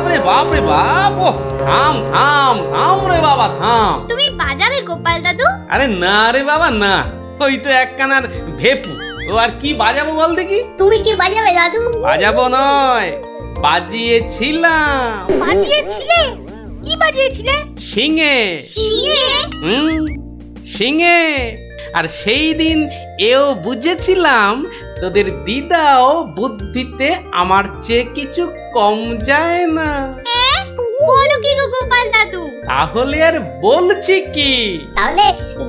রে বাপ রে বাপ, ও থাম থাম থাম রে বাবা থাম। তুমি বাজাবে গোপাল দাদু? আরে না রে বাবা না, ওই তো একখানার ভেপু, ও আর কি বাজাবো বল দেখি। তুমি কি বাজাবে দাদু? বাজাবো নয়, বাজিয়েছিলাম। বাজিয়েছিলে? কি বাজিয়েছিলে? শিঙে। শিঙে? শিঙে। আর সেই দিন এও বুঝেছিলাম তোদের দিদাও বুদ্ধিতে আমার চেয়ে কিছু কম যায় না। বলো কি গো গোপাল দাদু? তাহলে আর বলছি কি, তাহলে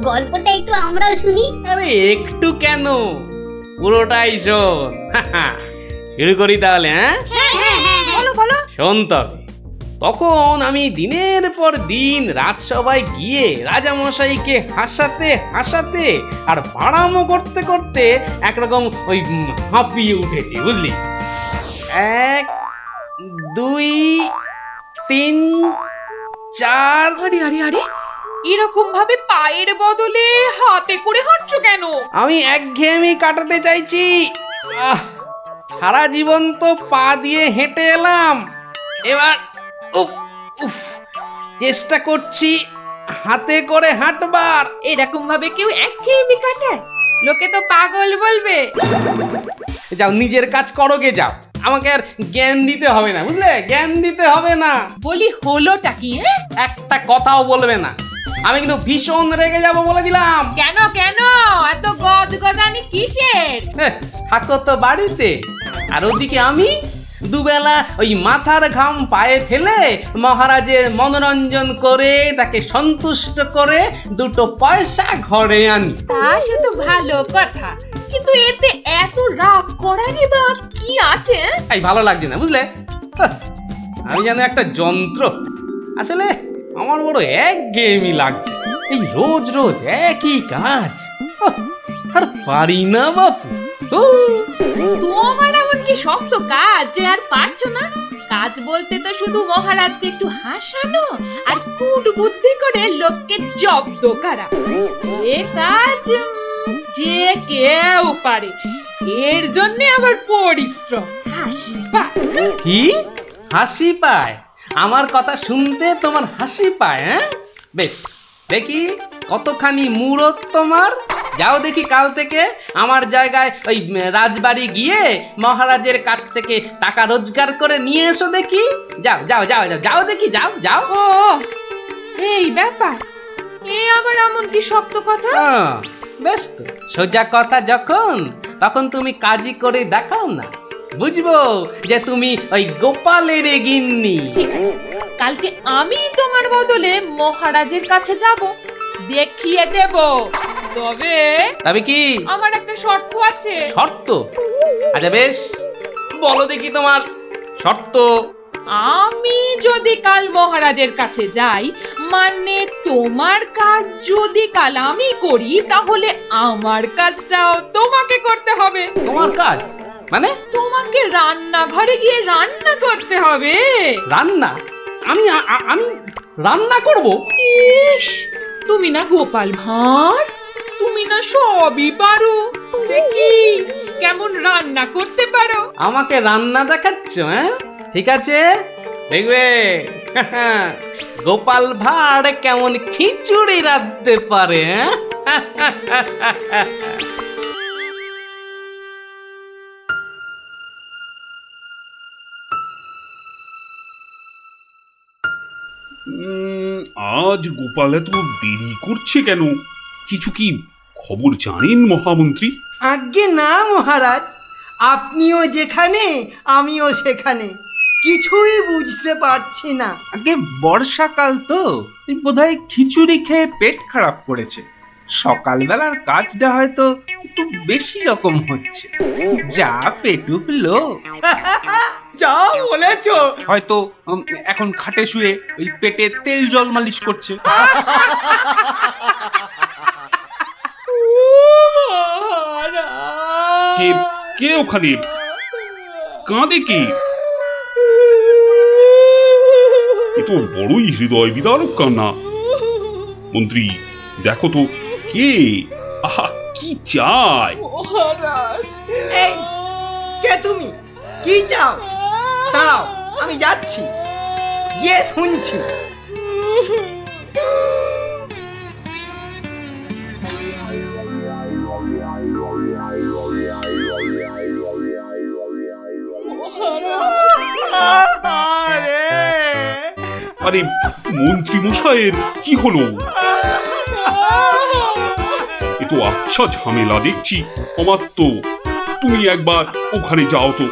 গল্পটা একটু আমরাও শুনি। আরে একটু কেন, পুরোটাই শোন। শুরু করি তাহলে। হ্যাঁ বলো বলো। শোন তবে, তখন আমি দিনের পর দিন রাজসভায় গিয়ে রাজামশাইকে হাসাতে হাসাতে আর বাড়ামো করতে করতে একরকম ওই হাঁপিয়ে উঠেছি, বুঝলি। 1 2 3 4। আরে আরে আরে, এরকম ভাবে পায়ের বদলে হাতে করে হাঁটছো কেন? আমি একঘেয়েমি কাটাতে চাইছি। সারা জীবন তো পা দিয়ে হেঁটে এলাম, এবার উফ উফ চেষ্টা করছি হাতে করে হাঁটবার। এরকম ভাবে কেউ একঘেয়েমি কাটায়? লোকে তো পাগল বলবে। যাও নিজের কাজ করো গে, যাও, আমাকে আর জ্ঞান দিতে হবে না, বুঝলে, জ্ঞান দিতে হবে না। বলি হলোটা কি? একটা কথাও বলবে না, আমি কিন্তু ভীষণ রেগে যাব বলে দিলাম। কেন কেন এত গজগজানি কিসের? থাকো তো বাড়িতে, আর ওদিকে আমি দুবেলা ওই মাথার ঘাম পায়ে ফেলে মহারাজের মনোরঞ্জন করে তাকে সন্তুষ্ট করে 2 পয়সা ঘরে আনি। তা শুধু ভালো কথা, কিন্তু এতে এত রাগ করারই বা কি আছে? এই ভালো লাগছে না, বুঝলে, আমি যেন একটা যন্ত্র। আসলে আমার বড় একঘেয়েমি লাগছে, এই রোজ রোজ একই কাজ। আর পারি না বাপু। তোমার এমন কি শক্ত কাজ যে আর পারছো না? কাজ বলতে তো শুধু মহারাজকে একটু হাসানো আর কূট বুদ্ধি করে লোককে জব্দ করা। এ কাজ যে কেউ পারে, এর জন্য আবার পরিশ্রম। হাসি পায়। কি হাসি পায়? আমার কথা শুনতে তোমার হাসি পায়? বেশ, দেখি কতখানি মূরত তোমার। যাও দেখি কাল থেকে আমার জায়গায় ওই রাজবাড়ি গিয়ে মহারাজের কাছ থেকে টাকা রোজগার করে নিয়ে এসো দেখি। যাও যাও যাও যাও যাও দেখি, যাও যাও। ও এই ব্যাপার, এ আবার এমন কি শক্ত কথা? বেশ তো, সোজা কথা যখন, তখন তুমি কাজই করে দেখাও না, বুঝবো যে তুমি ওই গোপালের গিন্নি। ঠিক আছে, কালকে আমি তোমার বদলে মহারাজের কাছে যাব, দেখিয়ে দেব। তবে কি আমার একটা শর্ত আছে। শর্ত? আচ্ছা বেশ, বলো দেখি তোমার শর্ত। আমি যদি কাল মহারাজের কাছে যাই, মানে তোমার কাজ যদি কাল আমি করি, তাহলে আমার কাজটাও তোমাকে করতে হবে। তোমার কাজ মানে? তোমাকে রান্নাঘরে গিয়ে রান্না করতে হবে। রান্না? আমি আমি রান্না করব? ইস, তুমি না গোপাল ভাঁড়, তুমি না সবই পারো। দেখি কেমন রান্না করতে পারো। আমাকে রান্না দেখাচ্ছ? ঠিক আছে, দেখবে গোপাল ভাঁড় কেমন খিচুড়ি রাঁধতে পারে। আজ গোপাল এত দেরি করছে কেন? কিছু কি খবর জানেন মহামন্ত্রী? আজ্ঞে না মহারাজ, আপনিও যেখানে আমিও সেখানে, কিছুই বুঝতে পারছি না। আগে বর্ষাকাল তো, বোধহয় খিচুড়ি খেয়ে পেট খারাপ করেছে। সকালবেলার কাজটা হয়তো একটু বেশি রকম হচ্ছে, যা পেটুক লোক। যা বলেছো। হয়তো এখন খাটে শুয়ে ওই পেটে তেল জল মালিশ করছে। কে কে ওখানে কাঁদে? কে? এ তো বড়ই হৃদয় বিদারক কান্না। মন্ত্রী দেখো তো কে, আহা কি চায়? এই কে তুমি? কি চাও? দাঁড়াও, আমি যাচ্ছি। গিয়ে শুনছি। আরে মন্ত্রী মশাইয়ের কি হলো? এ তো আচ্ছা ঝামেলা দেখছি। অমাত্য, তুমি একবার ওখানে যাও তো,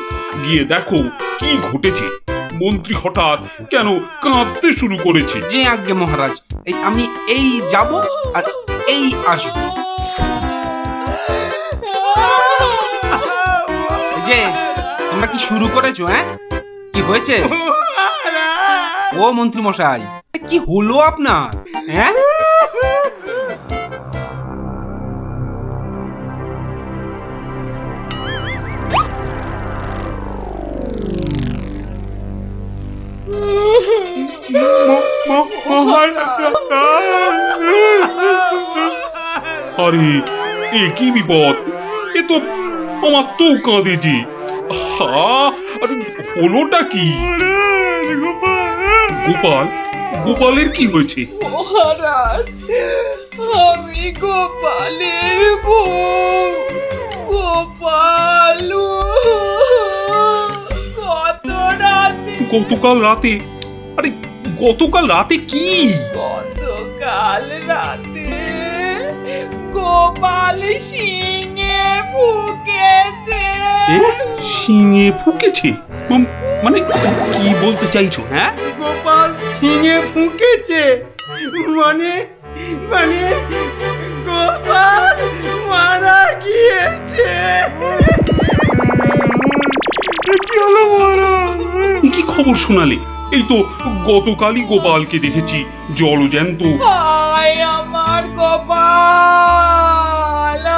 গিয়ে দেখো কি ঘটেছে। মন্ত্রী হঠাৎ কেন কাঁদতে শুরু করেছে? যে আজ্ঞে মহারাজ, আমি এই যাব আর এই আসবো। এই যে তোমরা কি শুরু করেছো? হ্যাঁ, কি হয়েছে? ও মন্ত্রী মশাই, কি হলো আপনার? হ্যাঁ, আরে এ কি বিপদ! এ তো অমাত্য কাঁদে যে। আরে হলোটা কি? গোপাল, গোপালের কি হয়েছে? মহারাজ, আমি গোপালের বউ। গোপাল কত রাতে, গতকাল রাতে? আরে গতকাল রাতে কি? গতকাল রাতে গোপাল সিংহে ফুকেছে। এ শিঙে ফুকেছে? মানে কি বলতে চাইছো? হ্যাঁ, গোপাল ছিঙে ফুঁকেছে মানে মানে গোপাল মারা গিয়েছে। কি হলো মহারাজ? কি খবর শোনালে? এই তো গতকালই গোপালকে দেখেছি জলজ্যান্ত। হায় আমার কপাল,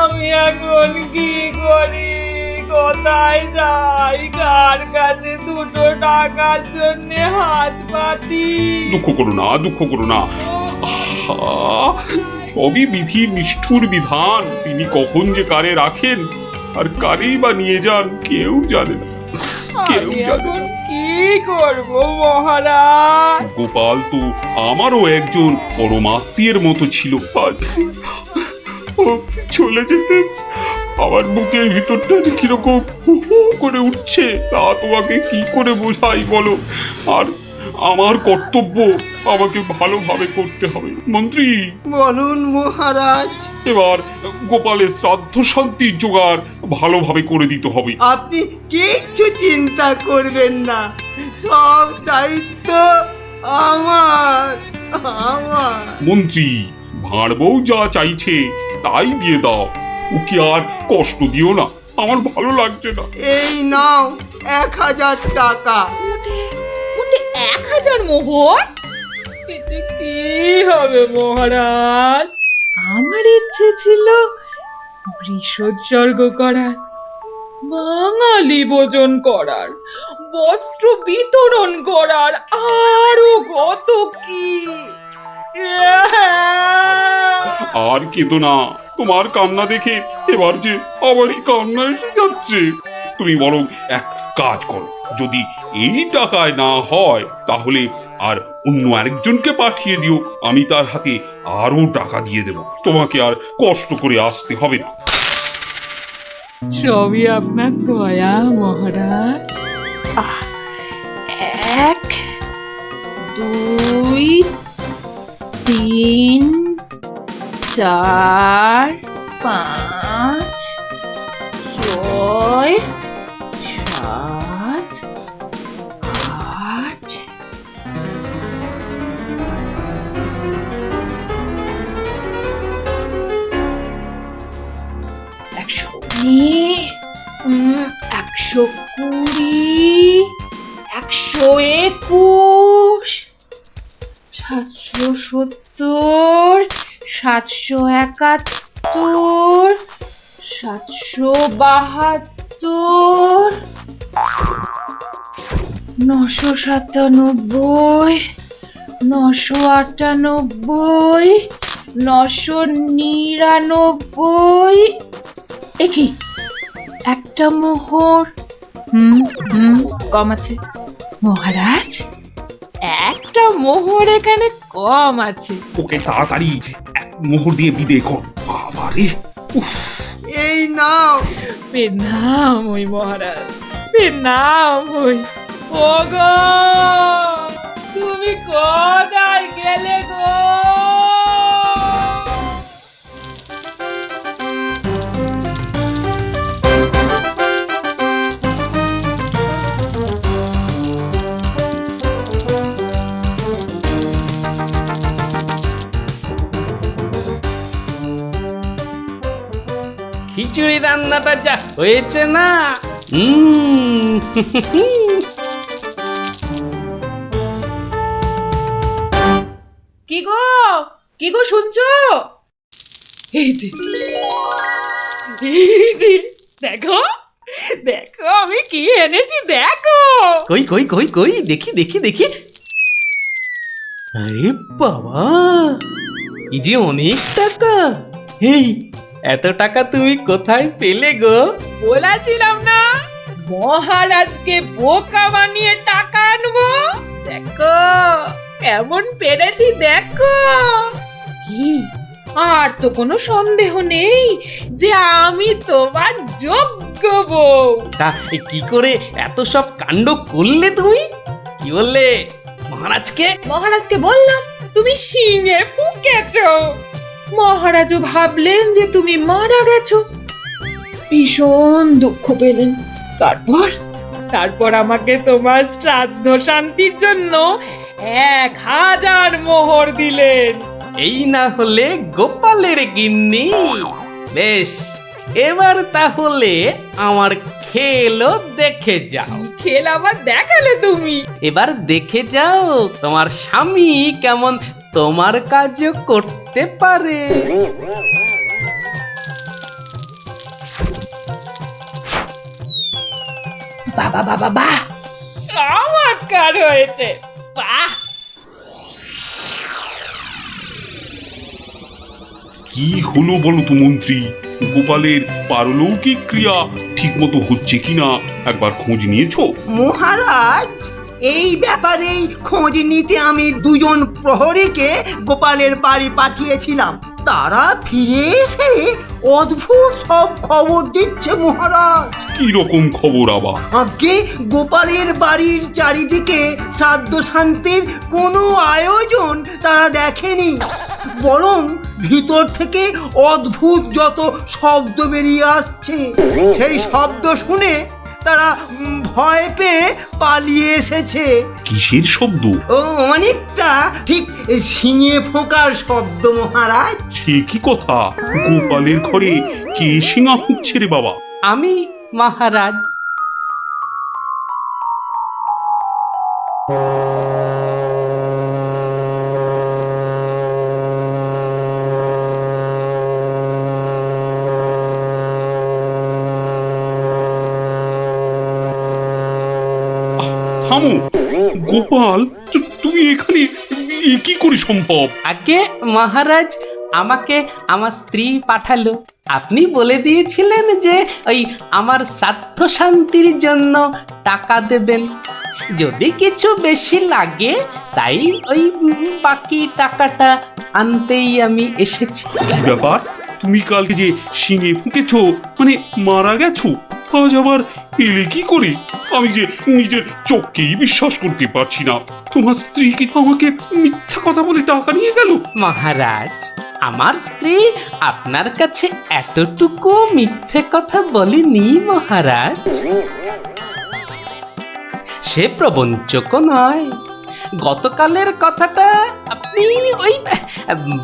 আমি এখন কি করি? কোথায় যাই? কার কাছে দুটো টাকার জন্য হাত পাতি? দুঃখ করো না, দুঃখ করো না। আহা, সবই বিধির নিষ্ঠুর বিধান। তিনি কখন যে কারে রাখেন আর কারেই বা নিয়ে যান কেউ জানে না, কেউ আমি জানে এখন না। কি করব মহারাজ? গোপাল তো আমারও একজন পরমাত্মীয়ের মতো ছিল। আজ ও চলে যেতে আমার বুকের ভিতরটা যে কিরকম হু হু করে উঠছে, তা তোমাকে কি করে বোঝাই বলো? আর আমার কর্তব্য আমাকে ভালোভাবে করতে হবে। মন্ত্রী, বলুন মহারাজ। এবার গোপালের শ্রাদ্ধ শান্তির জোগাড় ভালোভাবে করে দিতে হবে। আপনি কিচ্ছু চিন্তা করবেন না, সব দায়িত্ব আমার আমার। মন্ত্রী, ভাঁড় বউ যা চাইছে তাই দিয়ে দাও, ওকে আর কষ্ট দিও না, আমার ভালো লাগছে না। এই নাও 1000 টাকা। ওটা 1000 মোহর? এতে কি হবে মহারাজ? আমার ইচ্ছে ছিল বৃষোৎসর্গ করার, বাঙালি ভোজন করার, বস্ত্র বিতরণ করার, আরো কত কি। আর কেঁদো না, তোমার কান্না দেখে এবার যে আমারই কান্না এসে যাচ্ছে। তুমি বরং এক কাজ করো, যদি এই টাকায় না হয় তাহলে আর অন্য আরেকজনকে পাঠিয়ে দিও, আমি তার হাতে আরো টাকা দিয়ে দেব, তোমাকে আর কষ্ট করে আসতে হবে না। সবই আপনার দয়া মহারাজ। 1 2 3 4 5 6 7 8 119 120 121 770 771 772 997 998 999। একই একটা মোহর। কম আছে মহারাজ। 1 একটা মোহর এখানে কম আছে। ওকে তাড়াতাড়ি এক মোহর দিয়ে বিদে কর। বাবারে, উফ, এই নাও। প্রণাম ওই মহারাজ, প্রণাম ওই। ওগো, তুমি কোথায় গেলে গো? খিচুড়ি রান্নাটা যা হয়েছে না, কি গো, কি গো শুনছো? এই যে, এই যে, দেখো, দেখো আমি কি এনেছি, দেখো। কই কই কই কই, দেখি দেখি দেখি। আরে বাবা, এই যে অনেক টাকা। এই এত টাকা তুমি কোথায় পেলে গো? বলেছিলাম না মহারাজকে বোকা বানিয়ে টাকা আনবো। দেখো এমন পেরেছি, দেখো। কি, আর তো কোনো সন্দেহ নেই যে আমি তোমার যোগ্য বউ। তা কি করে এত সব কাণ্ড করলে তুমি? কি বললে মহারাজকে? মহারাজকে বললাম তুমি শিঙে ফুকেছো। মহারাজও ভাবলেন যে তুমি মারা গেছো, ভীষণ দুঃখ পেলেন। তারপর আমাকে তোমার শ্রাদ্ধ শান্তির জন্য 1000 মোহর দিলেন। এই না হলে গোপালের গিন্নি। বেশ, এবার তাহলে আমার খেলও দেখে যাও। খেল আবার দেখালে তুমি? এবার দেখে যাও তোমার স্বামী কেমন তোমার কাজও করতে পারে। বাবা বাবা বাহ, চমৎকার হয়েছে, বাহ। কি হলো বলো তো মন্ত্রী? গোপালের পারলৌকিক ক্রিয়া ঠিক মতো হচ্ছে কিনা একবার খোঁজ নিয়েছো? মহারাজ, এই ব্যাপারেই খোঁজ নিতে আমি 2জন প্রহরীকে গোপালের বাড়ি পাঠিয়েছিলাম। তারা ফিরে এসে অদ্ভুত সব খবর দিচ্ছে মহারাজ। কি রকম খবর আবার? আগে গোপালের বাড়ির চারিদিকে শ্রাদ্ধ শান্তির কোনো আয়োজন তারা দেখেনি, বরং ভিতর থেকে অদ্ভুত যত শব্দ বেরিয়ে আসছে, সেই শব্দ শুনে তারা ভয় পেয়ে পালিয়ে এসেছে। কিসের শব্দ? ও অনেকটা ঠিক শিঙে ফোঁকার শব্দ মহারাজ। সে কি কথা? গোপালের ঘরে কে শিঙা ফুঁকছে রে বাবা? আমি মহারাজ। থামো গোপাল, তুমি এখানে এ কি করে সম্ভব? আগে মহারাজ, আমাকে আমার স্ত্রী পাঠালো। আপনি বলে দিয়েছিলেন যে ওই আমার শ্রাদ্ধ শান্তির জন্য টাকা দেবেন, যদি কিছু বেশি লাগে তাই ওই বাকি টাকাটা আনতেই আমি এসেছি। কি ব্যাপার? তুমি কালকে যে শিঙে ফুঁকেছো, মানে মারা গেছো, আজ আবার এলে কি করে? আমি যে নিজের চোখকেই বিশ্বাস করতে পারছি না। তোমার স্ত্রী কি আমাকে মিথ্যা কথা বলে টাকা নিয়ে গেল? মহারাজ, আমার স্ত্রী আপনার কাছে এতটুকু মিথ্যে কথা বলেনি মহারাজ। সে প্রবঞ্চক নয়। গতকালের কথাটা আপনি ওই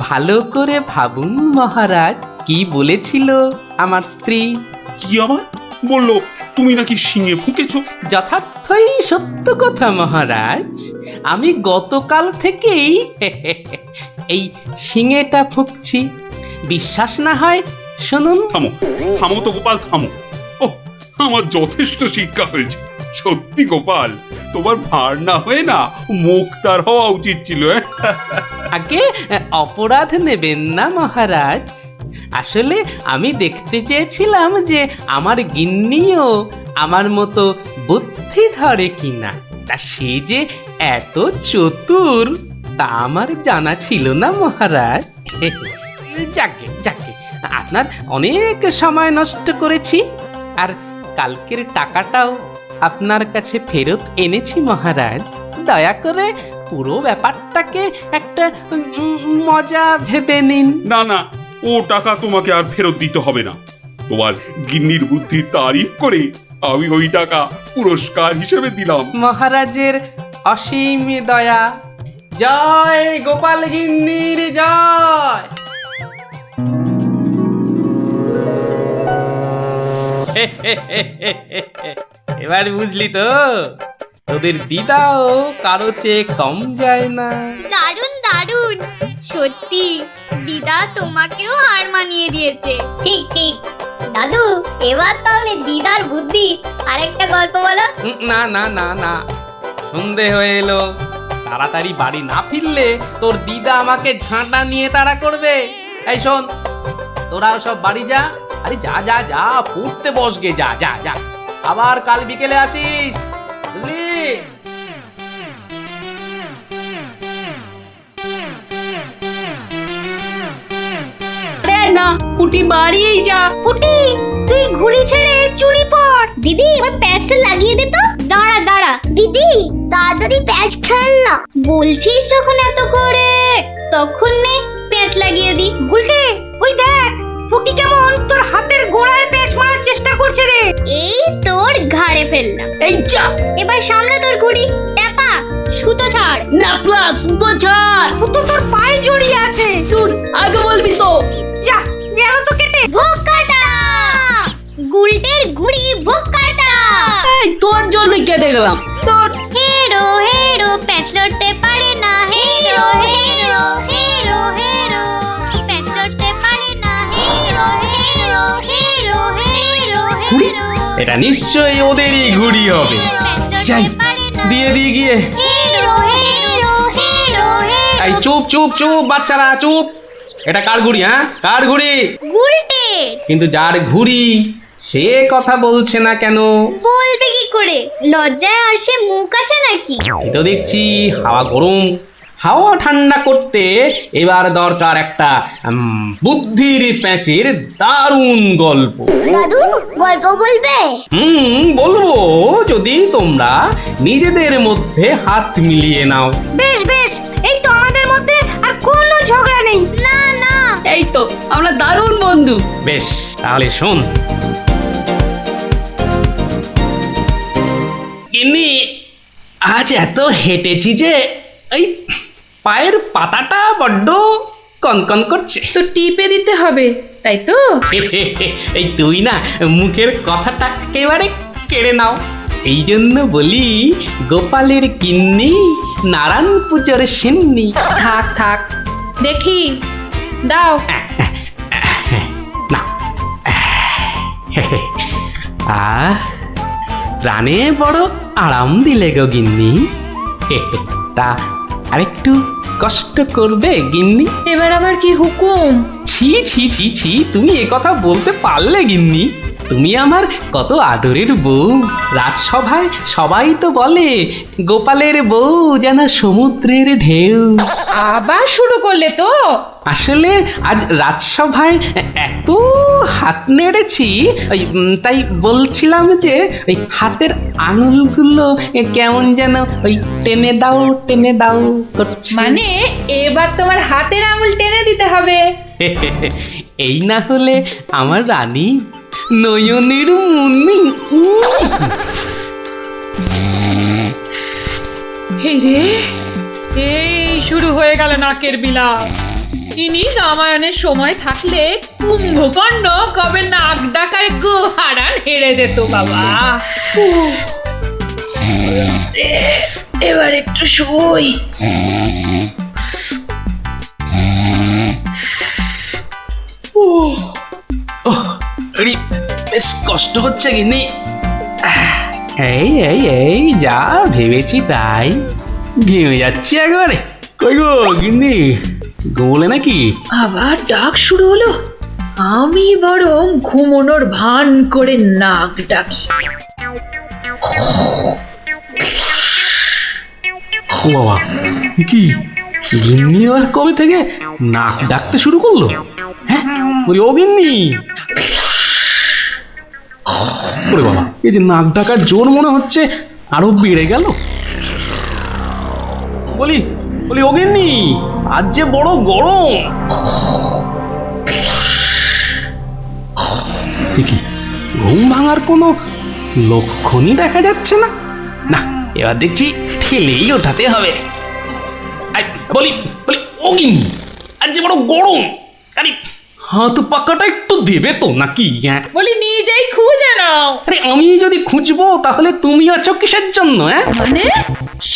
ভালো করে ভাবুন মহারাজ। কি বলেছিল আমার স্ত্রী? কি আবার বললো? তুমি নাকি শিঙে ফুঁকেছো? যথার্থই সত্য কথা মহারাজ। আমি গতকাল থেকেই এই শিঙেটা ফুঁকছি। বিশ্বাস না হয় শুনুন। থামো থামো তো গোপাল, থামো। ও, আমার যথেষ্ট শিক্ষা হয়েছে। সত্যি গোপাল, তোমার ভার না হয়ে না মুক্তার হওয়া উচিত ছিল। আগে অপরাধ নেবেন না মহারাজ। আসলে আমি দেখতে চেয়েছিলাম যে আমার গিন্নিও আমার মতো বুদ্ধি ধরে কিনা। তা সে যে এত চতুর তা আমার জানা ছিল না মহারাজ। যাকে যাকে আপনার অনেক সময় নষ্ট করেছি, আর কালকের টাকাটাও আপনার কাছে ফেরত এনেছি মহারাজ। দয়া করে পুরো ব্যাপারটাকে একটা মজা ভেবে নিন। না না, ও টাকা তোমাকে আর ফেরত দিতে হবে না। তোমার গিন্নির বুদ্ধির তারিফ করে আমি ওই টাকা পুরস্কার হিসেবে দিলাম। মহারাজের অসীম দয়া। জয় গোপাল গিন্নির জয়। এবার বুঝলি তো, তোদের দিদাও কারো চেয়ে কম যায় না। দারুণ দারুণ, সত্যি দিদা তোমাকেও হার মানিয়ে দিয়েছে। ঠিক ঠিক দাদু, এবার তাহলে দিদার বুদ্ধি আরেকটা গল্প বলো। না না না না, সন্ধে হয়ে এলো, তাড়াতাড়ি বাড়ি না ফিরলে তোর দিদা আমাকে ঝাঁটা নিয়ে তাড়া করবে। এই শোন, তোরাও সব বাড়ি যা। আরে যা যা যা, পড়তে বসগে, যা যা যা, আবার কাল বিকেলে আসিস, বুঝলি? না পুটি বাড়িয়েই যা। পুটি, তুই ঘুড়ি ছেড়ে চুড়ি পর। দিদি এবার প্যাচটা লাগিয়ে দে তো। দাঁড়া দাঁড়া দিদি, তাড়াতাড়ি প্যাচ খেল না। বলছিস যখন এত করে, তখন নে প্যাচ লাগিয়ে দি। গুলটে, ওই দেখ পুটি কেমন তোর হাতের গোড়ায় প্যাচ মারার চেষ্টা করছে রে। এই তোর ঘাড়ে ফেললাম। এই যা, এবার সামলা তোর ঘুড়ি। টেপা, সুতো ছাড়। না প্লাস সুতো ছাড়। সুতো তোর পায়ে জড়িয়ে আছে। তুই আগে বলবি তো। যা, গেল তো কেটে। ভোকাটা, গুলটের ঘুড়ি ভোকাটা। এই তোর জন্যই কেটে গেলাম। তোর হেরো হেরো প্যাচ লড়তে পারে না। হেরো হেরো হেরো হেরো প্যাচ লড়তে পারে না। হেরো হেরো হেরো হেরো ঘুড়ি? হেরো এটা নিশ্চয়ই ওদেরই ঘুড়ি হবে। যাই, দিয়ে দিয়ে গিয়ে। হেরো হেরো হেরো হেরো। এই চুপ চুপ চুপ বাচ্চারা, চুপ। এটা কার ঘুড়ি? হ্যাঁ, কার ঘুড়ি? গুলটে। কিন্তু যার ঘুড়ি সে কথা বলছে না কেন? বলবে কি করে? লজ্জায় আর সে মুখ আছে নাকি? এই তো দেখছি হাওয়া গরম, হাওয়া ঠান্ডা করতে এবার দরকার একটা বুদ্ধির প্যাঁচের দারুণ গল্প। দাদু গল্প বলবে? বলবো, যদি তোমরা নিজেদের মধ্যে হাত মিলিয়ে নাও। বেশ বেশ, এই তো আমাদের মধ্যে আর কোনো ঝগড়া নেই। না না, এই তো আমরা দারুণ বন্ধু। বেশ, তাহলে শোন। গিন্নি, আজ এত হেঁটেছি যে এই পায়ের পাতাটা বড্ড কনকন করছে। তো টিপে দিতে হবে, তাই তো? এই তুই না মুখের কথাটা একেবারে কেড়ে নাও। এই জন্য বলি, গোপালের গিন্নি নারায়ণ পুজোর সিন্নি। থাক থাক, দেখি দাও। না, প্রাণে বড় আরাম দিলে গো গিন্নি। তা আরেকটু কষ্ট করবে গিন্নি? এবার আবার কি হুকুম? ছি ছি ছি ছি, তুমি এ কথা বলতে পারলে গিন্নি? তুমি আমার কত আদরের বউ। রাজসভায় সবাই তো বলে গোপালের বউ যেন সমুদ্রের ঢেউ। আবার শুরু করলে তো? আসলে আজ রাজসভায় এত হাত নেড়েছি, তাই বলছিলাম যে ওই হাতের আঙুলগুলো কেমন যেন ওই টেনে দাও করছে। মানে এবার তোমার হাতের আঙুল টেনে দিতে হবে। এই না হলে আমার রানী নয়নের মুন্নি। এই রে, এই শুরু হয়ে গেল নাকের বিলাপ। ইনি রামায়ণের সময় থাকলে কুম্ভকর্ণ কবে নাক ডাকায় গো হারান হেরে যেত বাবা। এবার একটু শুই। বেশ কষ্ট হচ্ছে গিন্নি। এই এই এই যা ভেবেছি তাই, ঘেমে যাচ্ছি একবারে। কই গো গিন্নি, গোলে নাকি? আবার ডাক শুরু হলো। আমি বরং ঘুমোনোর ভান করে নাক ডাকি। ও বাবা, এ কি গিন্নি আবার কবে থেকে নাক ডাকতে শুরু করলো? হ্যাঁ, বলি ও গিন্নি। ওরে বাবা, এই যে নাক ডাকার জোর মনে হচ্ছে আরো বেড়ে গেল। বলি বলি ও গিন্নি, আজ যে বড় গরম। এ কি, ঘুম ভাঙার কোনো লক্ষণই দেখা যাচ্ছে না। না, এবার দেখছি ঠেলেই ওঠাতে হবে। আই, বলি বলি ও গিন্নি, আজ যে বড় গরম, আরে হাত পাকাটা একটু দেবে তো নাকি? হ্যাঁ, বলি নিজেই খুঁজে নাও। আরে আমি যদি খুঁজবো তাহলে তুমি আছো কিসের জন্য? হ্যাঁ, মানে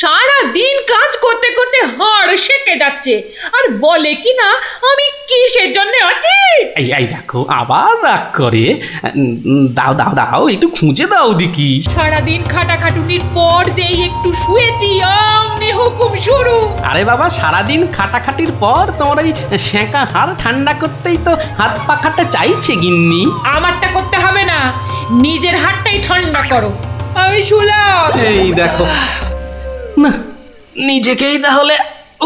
সারা দিন কাজ করতে করতে হাড় সেকে যাচ্ছে আর বলে কি না আমি কিসের জন্য আছি। এই এই দেখো আবার রাগ করে। দাও দাও দাও, একটু খুঁজে দাও দেখি। সারাদিন খাটাখাটুনির পর যেই একটু শুয়েছি অমনি হুকুম শুরু। আরে বাবা, সারাদিন খাটাখাটির পর তোমার ওই সেঁকা হাড় ঠান্ডা করতেই তো হাত পাখাটা চাইছে গিন্নি। আমারটা করতে হবে না, নিজের হাতটাই ঠান্ডা করো। আমি শুলাম। এই দেখো না, নিজেকেই তাহলে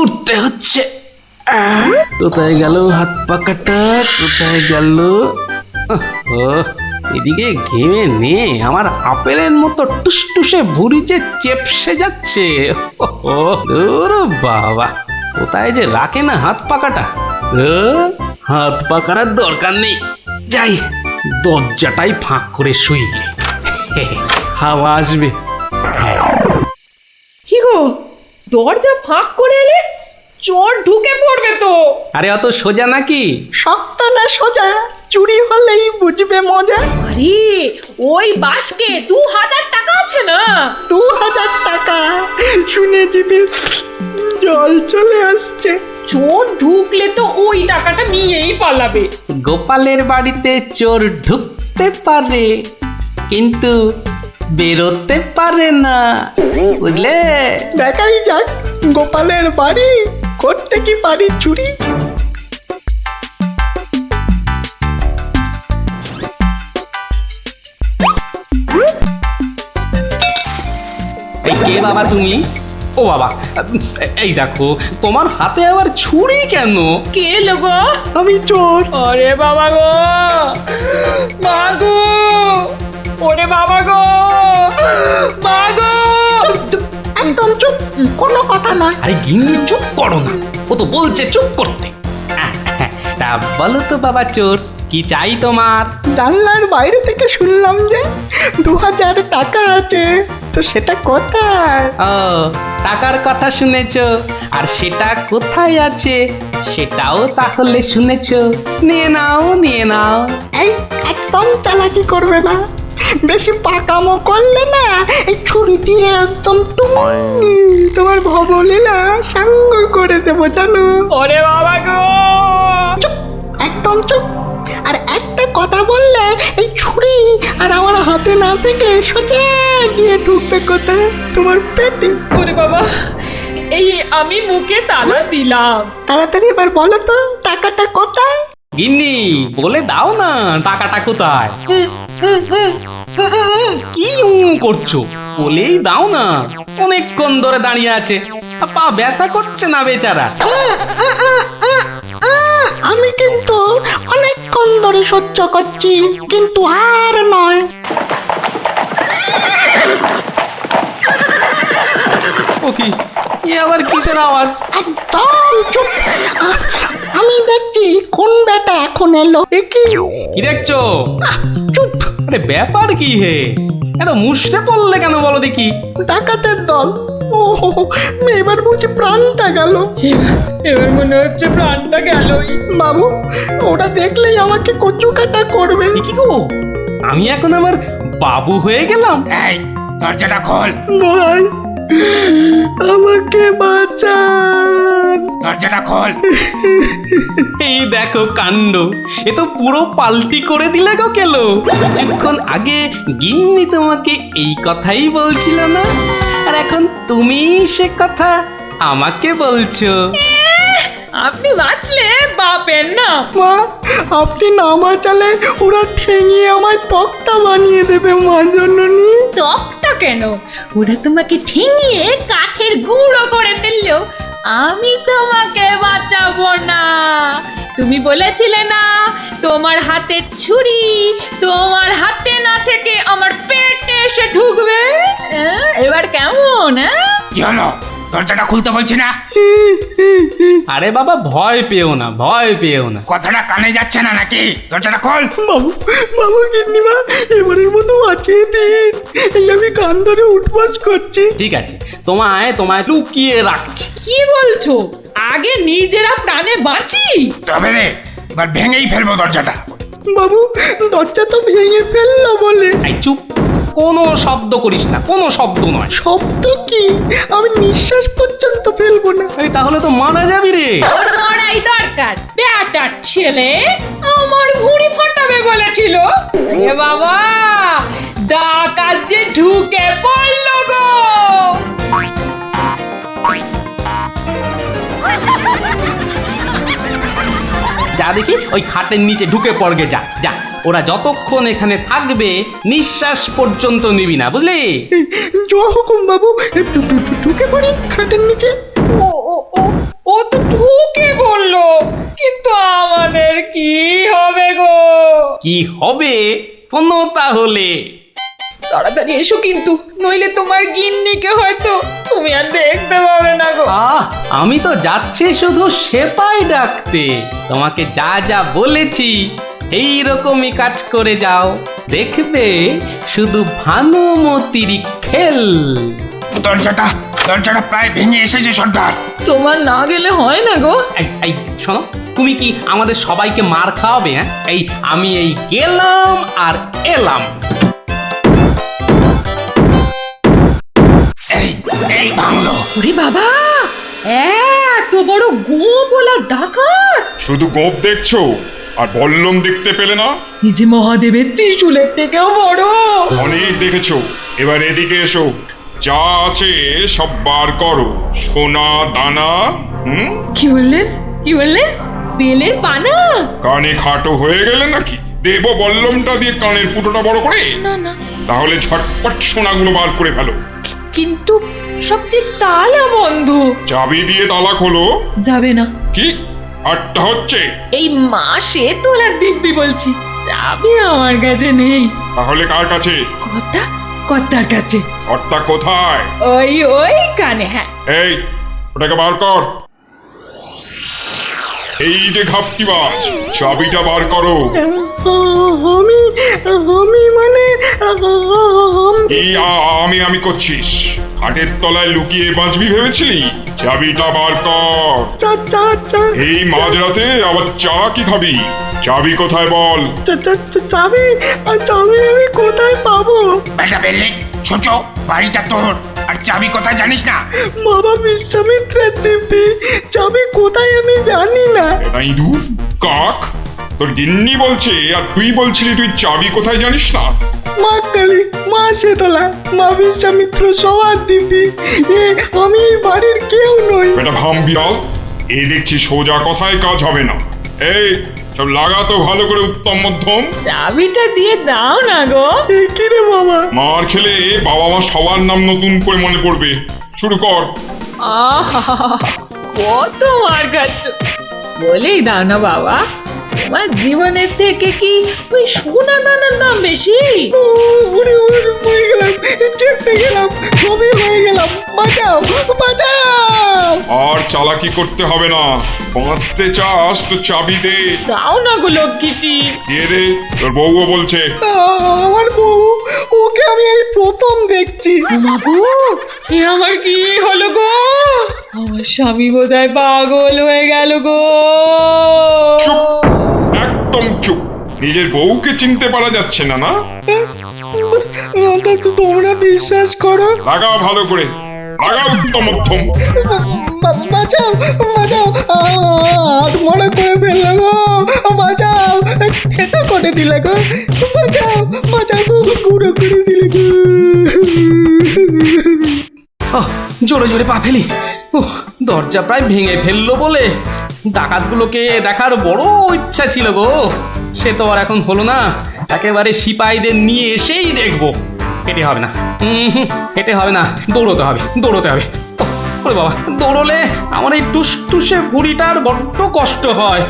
উঠতে হচ্ছে। কোথায় গেল হাত পাকাটা, কোথায় গেল? ও, এদিকে ঘেমে নে আমার আপেলের মতো টুসটুসে ভুঁড়ি যে চেপসে যাচ্ছে। ও বাবা, কোথায় যে রাখে না হাত পাকাটা। হাত পাকার আর দরকার নেই, যাই দরজাটাই ফাঁক করে শুই, হাওয়া আসবে। কি গো, দরজা ফাঁক করে এলে চোর ঢুকে পড়বে তো। আরে অত সোজা নাকি? শক্ত না সোজা, চুরি হলেই বুঝবে মজা। আরে ওই বাসকে 2000 টাকা আছে না। 2000 টাকা শুনে জিভে জল চলে আসছে। চোর ঢুকলে তো ওই টাকাটা নিয়েই পালাবে। গোপালের বাড়িতে চোর ঢুকতে পারে কিন্তু বেরোতে পারে না, বুঝলে? দেখাই যাক গোপালের বাড়ি করতে কি পারি চুরি। এই কে বাবা তুমি? ও বাবা, এই দেখো তোমার হাতে আবার ছুরি কেন? কে লোগো? আমি চোর। আরে বাবা গো, মা গো, ওরে বাবা গো, মা গো। একদম চুপ, কোনো কথা নয়। আরে গিন্নি চুপ করো না, ও তো বলছে চুপ করতে। তা বলো তো বাবা চোর, কি চাই তোমার? জানলার বাইরে থেকে শুনলাম যে 2000 টাকা আছে, তো সেটা কোথায়? ও, টাকার কথা শুনেছো, আর সেটা কোথায় আছে সেটাও তাহলে শুনেছো। নিয়ে নাও নিয়ে নাও। এই একদম চালাকি করবে না, বেশি পাকামো করলে না এই ছুরি দিয়ে একদম তোমার ভবলীলা সাঙ্গ করে দেবো জানো। ওরে বাবা গো। চুপ, একদম চুপ। আর একটা কথা বললে এই ছুরি আর আমার হাতে না থেকে সোজা গিয়ে ঢুকবে কোথায়? তোমার পেটে। ওরে বাবা, এই আমি মুখে তালা দিলাম। তাড়াতাড়ি এবার বলো তো টাকাটা কোথায়? গিন্নি বলে দাও না টাকাটা কোথায়। কি করছো, বলেই দাও না। অনেকক্ষণ ধরে দাঁড়িয়ে আছে, পা ব্যথা করছে না বেচারা। আমি কিন্তু অনেকক্ষণ ধরে সহ্য করছি, কিন্তু আর নয়। ও কি, এ আবার কিসের আওয়াজ? একদম চুপ। আমি দেখছি কোন বেটা এখন এলো। এ কি? কি দেখছো? চুপ। আরে ব্যাপার কি হে, এত মুষড়ে পড়লে কেন বলো দেখি? ডাকাতের দল। ও এবার বুঝি প্রাণটা গেল। এবার মনে হচ্ছে প্রাণটা গেলই। বাবু, ওরা দেখলেই আমাকে কচু কাটা করবে। এ কি গো, আমি এখন আমার বাবু হয়ে গেলাম? এই দরজাটা খোল, ভাই, আমাকে বাঁচান। দরজাটা খোল। এই দেখো কাণ্ড, এ তো পুরো পাল্টি করে দিলে গো কেলো। কিছুক্ষণ আগে গিন্নি তোমাকে এই কথাই বলছিল না, আর এখন তুমি সে কথা আমাকে বলছো। আপনি বাঁচলে বাপের না। মা, আপনি না বাঁচালে ওরা ঠেঙিয়ে আমায় তক্তা বানিয়ে দেবে মা জননী। তকটা কেন, ওরা তোমাকে ঠেঙিয়ে কাঠের গুঁড়ো করে ফেললো, আমি তোমাকে বাঁচাবো না। তুমি বলেছিলে না তোমার হাতের ছুরি তোমার হাতে না থেকে আমার পেটে এসে ঢুকবে। এবার কেমন? কি হলো? দরজাটা খুলতে বলছি না? আরে বাবা ভয় পেও না, ভয় পেও না। কথাটা কানে যাচ্ছে না নাকি? দরজাটা খোল। বাবু বাবু গিন্নিমা এবারের মতো বাঁচিয়ে দিন, এই আমি কান ধরে উঠবাস করছি। ঠিক আছে, তোমায় লুকিয়ে রাখছি। কি বলছো? আগে নিজেরা প্রাণে বাঁচি। তবে রে, এবার ভেঙেই ফেলবো দরজাটা। বাবু দরজা তো ভেঙে ফেললো বলে। এই চুপ, কোনো শব্দ করিস না, কোনো শব্দ নয়। শব্দ কি? আমি নিঃশ্বাস পর্যন্ত ফেলবো না। এই তাহলে তো মারা যাবি রে। ওর মরাই দরকার, বেটার ছেলে আমার ভুঁড়ি ফাটাবে বলেছিল। এ বাবা, ডাকাত যে ঢুকে পড়লো গো। যা দেখি ওই খাটের নিচে ঢুকে পড়গে, যা যা। ওরা যতক্ষণ এখানে থাকবে নিঃশ্বাস পর্যন্ত নিবি না, বুঝলি? জয় হুকুম বাবু, ঢুকে পড়ি খাটের নিচে। ও ও ও ও তো ঢুকে পড়লো, কিন্তু আমাদের কি হবে গো? কি হবে কোনো তাহলে? তাড়াতাড়ি এসো কিন্তু, নইলে তোমার গিন্নিকে হয়তো তুমি আর দেখতে পাবে না গো। আমি তো যাচ্ছি শুধু সেপাই ডাকতে। তোমাকে যা যা বলেছি এই রকমই কাজ করে যাও, দেখবে শুধু ভানুমতির খেল। দরজাটা প্রায় ভেঙে এসেছে সর্দার। তোমার না গেলে হয় না গো। এই শোনো, তুমি কি আমাদের সবাইকে মার খাওয়াবে? হ্যাঁ, আমি গেলাম আর এলাম। এই ভাঙলো। ওরে বাবা, এত বড় গোপলা ডাকাত! শুধু গোপ দেখছো আর বল্লম দেখতে পেলে না? এই যে মহাদেবের ত্রিশূলের থেকেও বড়। অনেক দেখেছো, এবার এদিকে এসো। যা আছে সব বার করো, সোনা দানা। কি বললেন? কি বললেন? বেলের পানা? কানে খাটো হয়ে গেলে নাকি? দেব বল্লমটা দিয়ে কানের ফুটোটা বড় করে? না না, তাহলে ঝটপট সোনাগুলো বার করে ফেলো। কিন্তু সব যে তালা বন্ধ। চাবি দিয়ে তালা খোলো। যাবে না। কি আটটা হচ্ছে? এই মাসে তোলার দিব্যি বলছি, চাবি আমার কাছে নেই। তাহলে কার কাছে? কর্তার কাছে। কর্তা কোথায়? ওই কানে। হ্যাঁ, এই ওটাকে বার কর। এই যে ঘাপটিবাজ, চাবিটা বার করো। আমি মানে এই আমি করছিস? হাটের তলায় লুকিয়ে বাঁচবি ভেবেছিলি? চাবিটা বার কর। এই মাঝরাতে আবার চা কি খাবি? চাবি কোথায় বল? চাবি আমি কোথায় পাবো? বেটা বেলে, ছোট বাড়িটা তোর, আর চাবি কোথায় জানিস না? বাবা বিশ্বামিত্রের দিব্যি, চাবি কোথায় আমি জানি না। এটা ইঁদুর কাক, তোর গিন্নি বলছে আর তুই বলছিলি তুই চাবি কোথায় জানিস না? মা কালী, মা শীতলা, মা বিশ্বামিত্র সবার দিব্যি, আমি এই বাড়ির কেউ নই। এটা ভাম বিড়াল, এই দেখছি সোজা কথায় কাজ হবে না। এই সব লাগাতো ভালো করে উত্তম মধ্যম। চাবিটা দিয়ে দাও না গো। কি রে বাবা? মার খেলে বাবা মা সবার নাম নতুন করে মনে পড়বে। শুরু কর। আহা, কত মার খাচ্ছ, বলেই দাও না বাবা। তোমার জীবনের থেকে কি ওই সোনা দানার দাম বেশি? উড়ে হয়ে গেলাম, চেপে গেলাম, সবই হয়ে গেলাম। বাঁচাও বাঁচাও। আর চালাকি করতে হবে না, বাঁচতে চাস তো চাবি দে। দাও না গো লক্ষ্মীটি। দিয়ে দে, তোর বউও বলছে। আমার বউ, ওকে আমি এই প্রথম দেখছি। বাবু, এ আমার কি হলো গো? আমার স্বামী বোধহয় পাগল হয়ে গেল গো। চুপ, একদম চুপ। নিজের বউকে চিনতে পারা যাচ্ছে না? না তোমরা বিশ্বাস করো? লাগা ভালো করে, লাগা উত্তম মধ্যম। বাঁচাও বাঁচাও, হাত মনে করে ফেললো গো। বাঁচাও, খেতে করে দিলে গো। বাঁচাও বাঁচাও, গুঁড়ো করে দিলে গো। জোরে জোরে পা ফেলি। দরজা প্রায় ভেঙে ফেললো বলে ডাকাতগুলোকে দেখার বড় ইচ্ছা ছিল গো। সে তো আর এখন হলো না, একেবারে সিপাহীদের নিয়ে এসেই দেখবো। হেঁটে হবে না, হেঁটে হবে না, দৌড়তে হবে, দৌড়তে হবে। ওরে বাবা, দৌড়লে আমার এই টুসটুসে ভুঁড়িটার বড্ড কষ্ট হয়।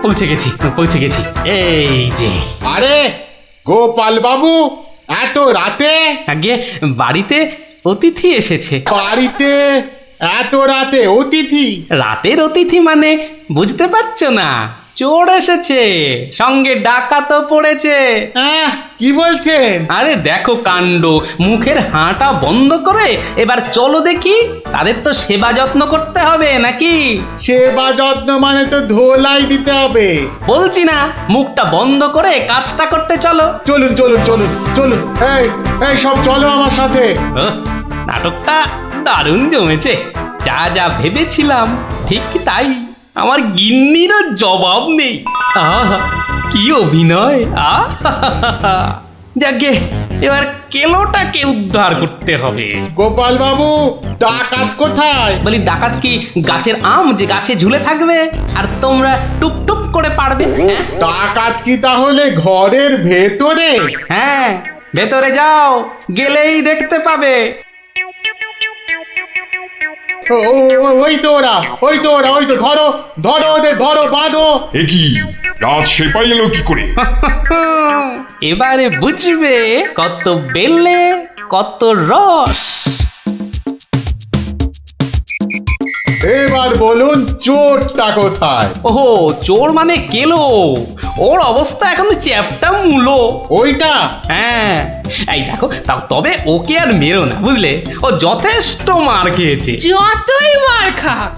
পৌঁছে গেছি, পৌঁছে গেছি, এই যে। আরে গোপাল বাবু, এত রাতে? আগে বাড়িতে অতিথি এসেছে। বাড়িতে এত রাতে অতিথি? রাতের অতিথি মানে বুঝতে পারছো না? চোর এসেছে, সঙ্গে ডাকাতও পড়েছে। কি বলছেন? আরে দেখো কাণ্ড, মুখের হাঁটা বন্ধ করে এবার চলো দেখি, তাদের তো সেবা যত্ন করতে হবে নাকি? সেবা যত্ন মানে তো ধোলাই দিতে হবে। বলছি না, মুখটা বন্ধ করে কাজটা করতে চলো। চলুন চলুন চলুন চলুন, এই এই সব চলো আমার সাথে। নাটকটা দারুণ জমেছে, যা যা ভেবেছিলাম ঠিক তাই। আমার গিন্নিরও জবাব নেই। আহা, কি অভিনয়! আহা, যাকে এবার কেলোটাকে উদ্ধার করতে হবে। গোপাল বাবু, ডাকাত কোথায়? বলি ডাকাত কি গাছের আম যে গাছে ঝুলে থাকবে আর তোমরা টুপ টুপ করে পারবে? হ্যাঁ? ডাকাত কি তাহলে ঘরের ভেতরে? হ্যাঁ, ভেতরে যাও, গেলেই দেখতে পাবে। ওই তো ওরা, ওই তো ওরা, ওই তো, ধরো ধরো ওদের, ধরো, বাঁধো। এ কি, রাত সেপাই এলো কি করে? এবারে বুঝবে কত বেলে কত রস। এবার বলুন চোরটা কোথায়? ওহো, চোর মানে কেলো, ওর অবস্থা এখন চ্যাপটা মূলো। ওইটা? হ্যাঁ, এই দেখো, তবে ওকে আর মেরো না, বুঝলে? ও যথেষ্ট মার খেয়েছে। যতই মার খাক,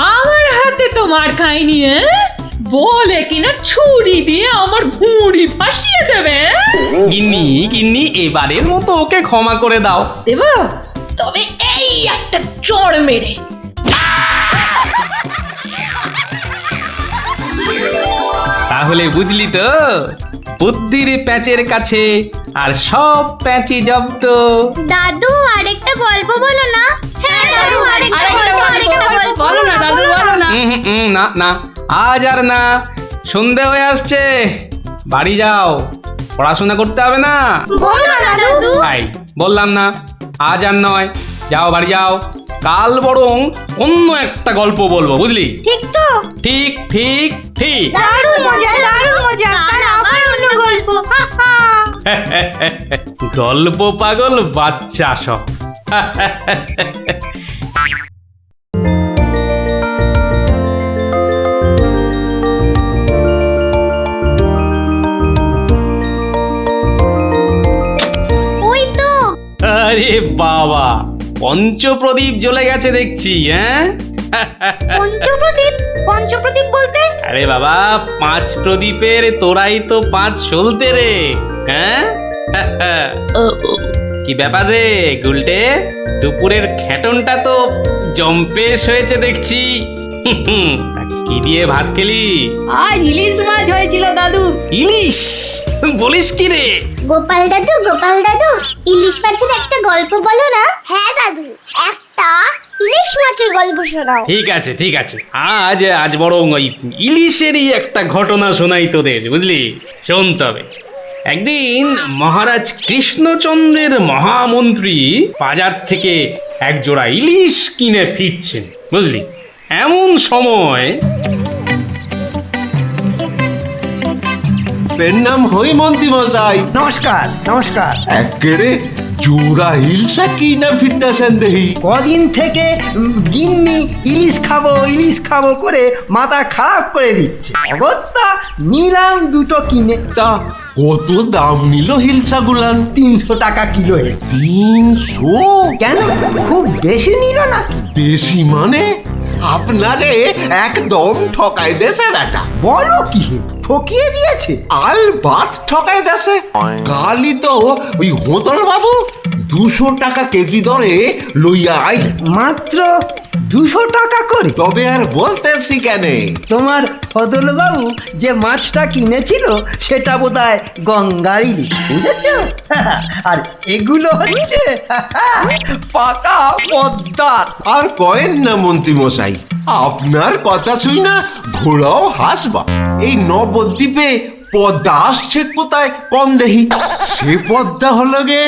আমার হাতে তো মার খায়নি। বলে কিনা ছুরি দিয়ে আমার ভুঁড়ি ফাঁসিয়ে দেবে। গিন্নি গিন্নি, এবারের মতো ওকে ক্ষমা করে দাও। দেব, তবে এই একটা চড় মেরে। তাহলে বুঝলি তো, বুদ্ধির প্যাঁচের কাছে আর সব প্যাঁচি জব্দ। দাদু আরেকটা গল্প বলো না। হ্যাঁ দাদু, আরেকটা গল্প বলো না। দাদু বলো না। না না, আজ আর না, সন্ধে হয়ে আসছে, বাড়ি যাও, পড়াশোনা করতে হবে না। বলো না দাদু। তাই বললাম না, আজ আর নয়, যাও বাড়ি যাও, কাল বরং অন্য একটা গল্প বলবো, বুঝলি? ঠিক তো? ঠিক ঠিক ঠিক। দারুণ মজা, দারুণ মজা। কাল আবার অন্য গল্প। গল্প পাগল বাচ্চা সব। ওই তো। আরে বাবা, পঞ্চপ্রদীপ জ্বলে গেছে দেখছি। হ্যাঁ, পঞ্চপ্রদীপ? পঞ্চপ্রদীপ বলতে? আরে বাবা, 5 প্রদীপের তোরাই তো 5 সলতে রে। হ্যাঁ, কি ব্যাপার রে গুলটে, দুপুরের খেটনটা তো জম্পেশ হয়েছে দেখছি। কি দিয়ে ভাত খেলি? আজ ইলিশ মাছ হয়েছিল দাদু। ইলিশ? বলিস কি রে? গোপাল দাদু, গোপাল দাদু, ইলিশ মাছের একটা গল্প বলো না। হ্যাঁ দাদু, একটা ইলিশ মাছের গল্প শোনাও। ঠিক আছে ঠিক আছে, আজ বরং ওই ইলিশেরই একটা ঘটনা শোনাই তোদের, বুঝলি? শোন তবে। একদিন মহারাজ কৃষ্ণচন্দ্রের মহামন্ত্রী বাজার থেকে এক জোড়া ইলিশ কিনে ফিরছেন, বুঝলি? এমন সময় নাম হই মন্ত্রী মশাই। নমস্কার নমস্কার। একেরে জোড়া হিলসা কি না ফিরতেছেন দেখি। কদিন থেকে গিন্নি ইলিশ খাবো করে মাথা খারাপ করে দিচ্ছে। অগত্যা নিলাম দুটো কিনে। তা কত দাম নিল হিলসা গুলান? 300 টাকা কিলো। 300? কেন, খুব বেশি নিল নাকি? বেশি মানে? আপনারে একদম ঠকাই দেছে বেটা। বলো কি হে, ঠকিয়ে দিয়েছে? আল বাত ঠকাই দেছে। কালই তো ওই হোতল বাবু 200 টাকা কেজি দরে লইয়া আইল। মাত্র 200 টাকা করে? তবে আর বলতেছি কেন, তোমার ফদল বাবু যে মাছটা কিনেছিল সেটা বোধহয় গঙ্গার ইলিশ, বুঝেছ? আর এগুলো হচ্ছে পাকা পদ্মার। আর কয়েন না মন্ত্রী মশাই, আপনার কথা শুই না ঘোড়াও হাসবা। এই নবদ্বীপে পদ্মা আসছে কোথায় কম দেহি? সে পদ্মা হলো গে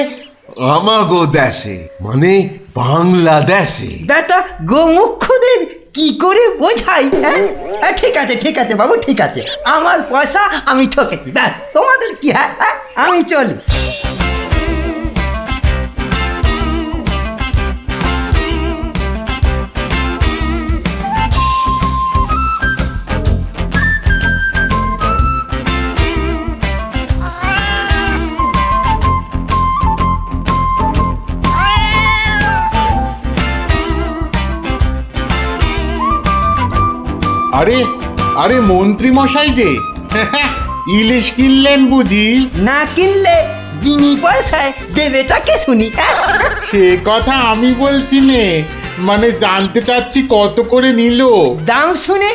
আমাগো দেশে মানে বাংলাদেশে। বেটা গোমুখদের কি করে বোঝাই? হ্যাঁ ঠিক আছে ঠিক আছে বাবু, ঠিক আছে, আমার পয়সা আমি ঠকেছি, ব্যাস তোমাদের কি? হ্যাঁ হ্যাঁ, আমি চলি। আরে আরে মন্ত্রী মশাই যে ইলিশ কিনলেন বুঝি? না কিনলে বিনি পয়সায় দেবেটাকে শুনি। হ্যাঁ? সে কথা আমি বলছি নে, মানে জানতে চাচ্ছি কত করে নিল? দাম শুনে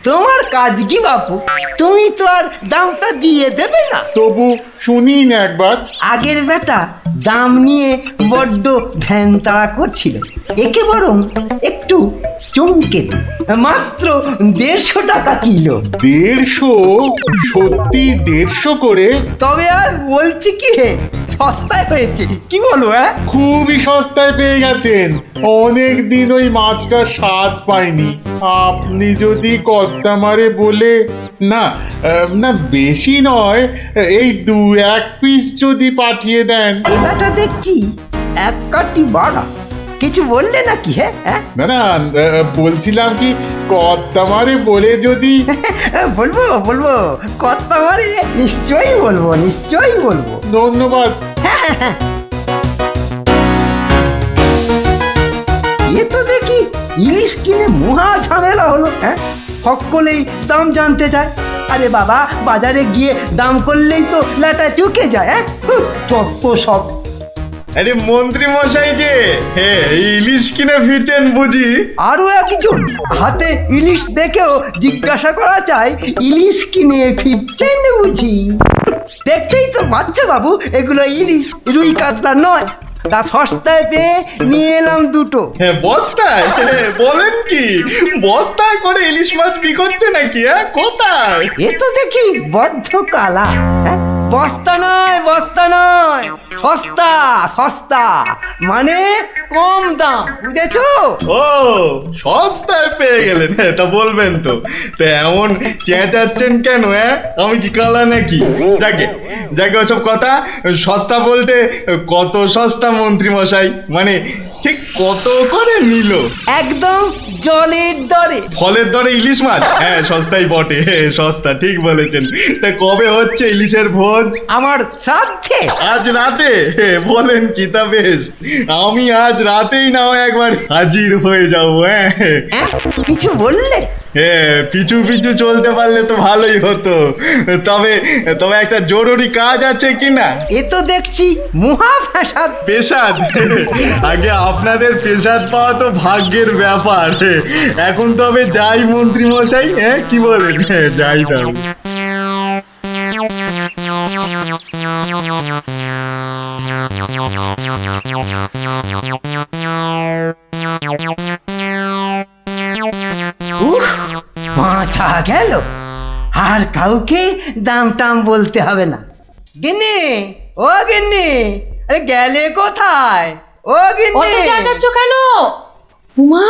তোমার কাজ কি বাপু? তুমি তো আর দামটা দিয়ে দেবে না। তবু শুনি না একবার। আগের বেটা দাম নিয়ে বড্ড ভ্যান তাড়া করছিল, একে বরং একটু চমকে দিই। মাত্র 150 টাকা কিলো। 150? সত্যি 150 করে? তবে আর বলছি কি হে, সস্তায় হয়েছে, কি বলো? হ্যাঁ খুবই সস্তায় পেয়ে গেছেন। অনেক দিন ওই মাছটার স্বাদ পাইনি। আপনি যদি কর্তা মারে বলে না না বেশি নয়, এই 2-1 পিস যদি পাঠিয়ে দেন। এই বেটা দেখছি এক কাটি বাড়া, কিছু বললে নাকি? হ্যাঁ হ্যাঁ না না বলছিলাম কি কর্তা মারে বলে যদি। বলবো বলবো, কথা মারে নিশ্চয়ই বলবো, নিশ্চয়ই বলবো। ধন্যবাদ। এ তো দেখি ইলিশ কিনে মহা ঝামেলা হলো। হ্যাঁ সকলেই দাম জানতে চায়। আরে বাবা, বাজারে গিয়ে দাম করলেই তো লাটা চুকে যায়। হ্যাঁ যত সব। আরে মন্ত্রী মশাই যে ইলিশ কিনে ফিরছেন বুঝি? আরো একজন হাতে ইলিশ দেখেও জিজ্ঞাসা করা যায় ইলিশ কিনে ফিরছেন বুঝি? দেখতেই তো বাচ্চা বাবু, এগুলো ইলিশ, রুই কাতলা নয়। তা সস্তায় পেয়ে নিয়ে এলাম দুটো। বস্তায়? বলেন কি বস্তায় করে ইলিশ মাছ বিকোচ্ছে নাকি? কোথায়? এ তো দেখি বদ্ধ কালা। হ্যাঁ? বস্তা নয়, বস্তা নয়, সস্তা সস্তা, মানে কম দাম, বুঝেছো? ও সস্তায় পেয়ে গেলেন? তা বলবেন তো। তা এমন চেঁচাচ্ছেন কেন? আমি কি কালা নাকি? যাকে যাকে ওসব কথা। সস্তা বলতে কত সস্তা মন্ত্রী মশাই? মানে ঠিক কত করে নিল? একদম জলের দরে। ফলের দরে ইলিশ মাছ? হ্যাঁ সস্তাই বটে, সস্তা, ঠিক বলেছেন। তা কবে হচ্ছে ইলিশের ভোজ? আমার শ্রাদ্ধে। আজ রাতে? বলেন কি? তা বেশ, আমি আজ রাতেই না হয় একবার হাজির হয়ে যাবো। হ্যাঁ? কিছু বললে? পিছু পিছু চলতে পারলে তো ভালোই হতো। তবে তবে একটা জরুরি কাজ আছে কিনা? এ তো দেখছি মহা ফ্যাসাদ। পেশাদ? আগে আপনাদের পেশাদ পাওয়া তো ভাগ্যের ব্যাপার। এখন তবে যাই মন্ত্রী মশাই, কি বলেন? যাই তবে। মাথা গেল, আর কাউকে দাম টাম বলতে হবে না। গিন্নি, ও গিন্নি, আরে গেলে কোথায়? ও গিন্নি, কেন? উমা,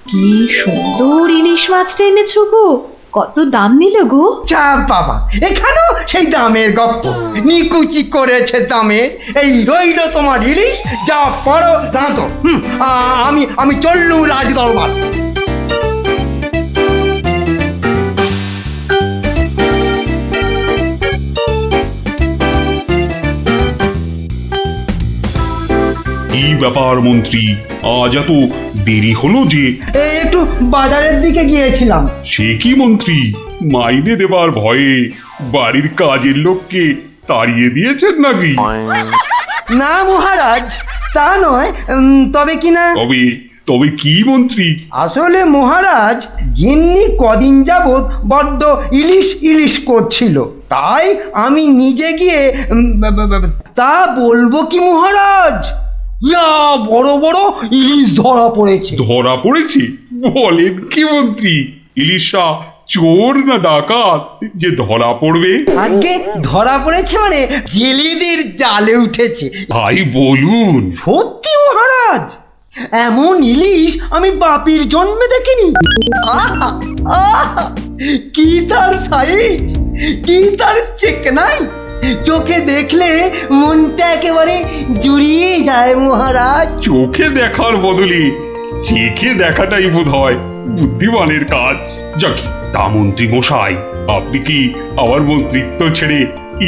কি সুন্দর ইলিশ মাছটা এনেছো গো! কত দাম নিল গো? চাপ বাবা, এখানেও সেই দামের গপ্প। নিকুচি করেছে দামে। এই রইল তোমার ইলিশ, যা পড়ো দাঁতো। আমি চললুম রাজ দরবার। কি ব্যাপার মন্ত্রী, আজ এত দেরি হলো যে? একটু বাজারের দিকে গিয়েছিলাম। সে কি মন্ত্রী, মাইনে দেবার ভয়ে বাড়ির কাজের লোককে তাড়িয়ে দিয়েছেন নাকি? না মহারাজ, তা নয়। তবে কিনা, তবে তবে কি মন্ত্রী? আসলে মহারাজ, গিন্নি কদিন যাবৎ বড্ড ইলিশ ইলিশ করছিল, তাই আমি নিজে গিয়ে তা বলবো কি মহারাজ, ইয়া বড় বড় ইলিশ ধরা পড়েছে। ধরা পড়েছে? বলেন কি মন্ত্রী? ইলিশা চোর না ডাকাত যে ধরা পড়বে? আগে ধরা পড়েছে মানে জেলেদের জালে উঠেছে। ভাই বলুন। সত্যি মহারাজ, এমন ইলিশ আমি বাপির জন্মে দেখিনি। আহা, আহা, কি তার সাইজ, কি তার চেকনাই, চোখে দেখলে মনটা একেবারে জুড়িয়ে যায় মহারাজ। চোখে দেখার বদলে চেখে দেখাটাই বোধ হয় বুদ্ধিমানের কাজ। যাকি, তা মন্ত্রী মশাই, আপনি কি আমার মন্ত্রিত্ব ছেড়ে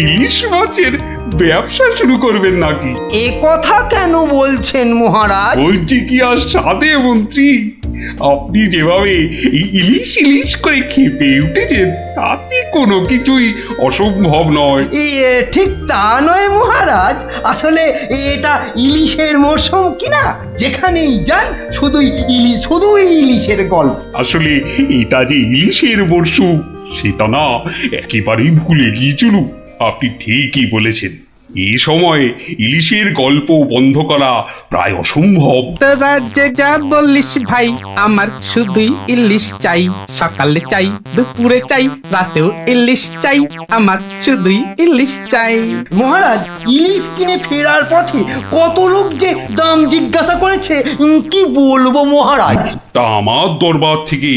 ইলিশ মাছের ব্যবসা শুরু করবেন নাকি? এ কথা কেন বলছেন মহারাজ? বলছি কি আর সাধে মন্ত্রী, আপনি যেভাবে এই ইলিশ ইলিশ করে খেপে উঠেছেন তাতে কোনো কিছুই অসম্ভব নয়। ঠিক তা নয় মহারাজ, আসলে এটা ইলিশের মরশুম কিনা, যেখানেই যান শুধুই ইলিশ, শুধুই ইলিশের গল্প। আসলে এটা যে ইলিশের মরশুম সেটা না একেবারেই ভুলে গিয়েছিল। আপনি ঠিকই বলেছেন, এই সময়ে ইলিশের গল্প বন্ধ করা প্রায় অসম্ভব। তোরা যে যা বলিস ভাই, আমার শুধুই ইলিশ চাই। সকালে চাই, দুপুরে চাই, রাতেও ইলিশ চাই। আমার শুধুই ইলিশ চাই। মহারাজ, ইলিশ কিনে ফেরার পথে কত লোক যে দাম জিজ্ঞাসা করেছে, কি বলবো মহারাজ। তা আমার দরবার থেকে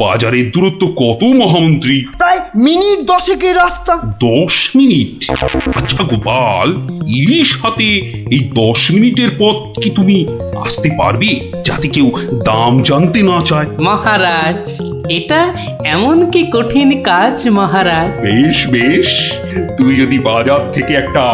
বাজারের দূরত্ব কত মহামন্ত্রী? প্রায় মিনিট 10 রাস্তা। 10 মিনিট? আচ্ছা গোপাল, ইলিশ হাতে এই 10 মিনিটের পথ কি তুমি আসতে পারবে, যাতে কেউ দাম জানতে না চায়? মহারাজ, এটা এমন কি কঠিন কাজ মহারাজ? বেশ বেশ, তুমি যদি বাজার থেকে একটা